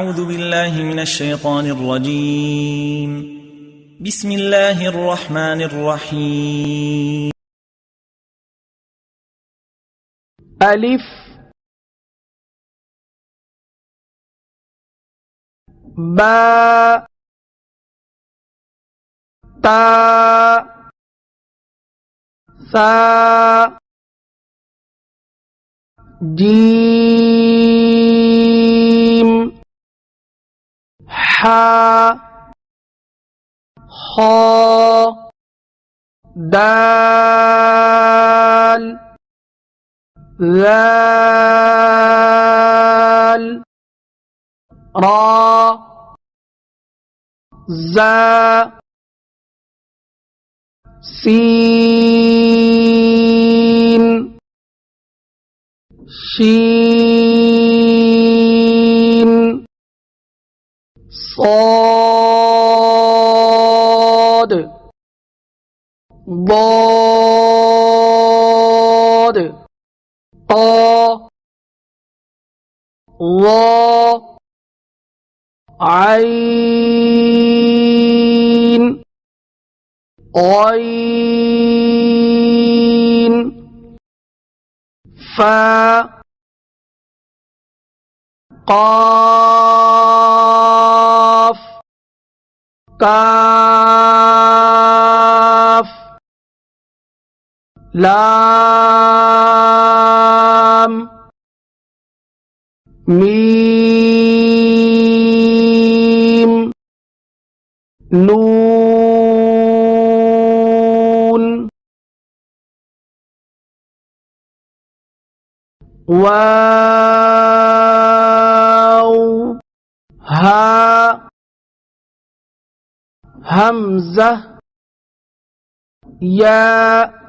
أعوذ بالله من الشيطان الرجيم. بسم الله الرحمن الرحيم. ألف باء تاء ثاء جيم حاء خاء دال ذال را زا سين شين صاد ضاد طا ظا عين غين فا قاف كاف لام ميم نون واو ها همزة ياء